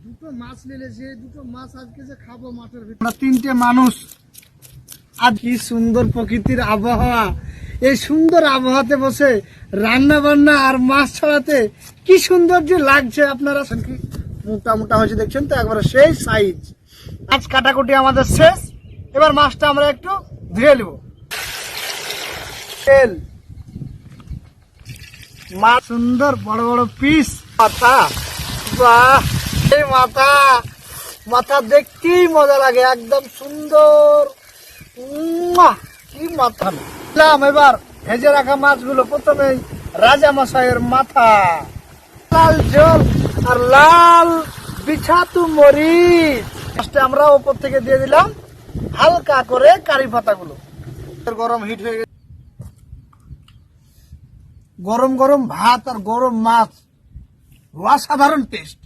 দুটো মাছ নিলে যে দুটো মাছ আজকে যে খাবো মাঠের ভিতরে। আমরা তিনটে মানুষ, আজ কি সুন্দর প্রকৃতির আবহাওয়া। এই সুন্দর আবহাওয়াতে বসে রান্না বান্না আর মাছ ছড়াতে কি সুন্দর যে লাগছে। আপনারা কি মোটা মোটা হয়েছে দেখছেন তো, একবারে সেই সাইজ। মাছ কাটাকুটি আমাদের শেষ, এবার মাছটা আমরা একটু ধুয়ে নেব। তেল মাছ সুন্দর বড় বড় পিস, মাথা, বাহ এই মাথা, মাথা দেখতেই মজা লাগে, একদম সুন্দর। কি মাথা। এবার ভেজে রাখা মাছগুলো, প্রথমে রাজা মশাইয়ের মাথা, লাল ঝোল আর লাল বিছাতু মরিচ। আমরা উপর থেকে দিয়ে দিলাম হালকা করে কারি পাতাগুলো। গরম হিট হয়ে গেছে, গরম গরম ভাত আর গরম মাছ, অসাধারণ টেস্ট।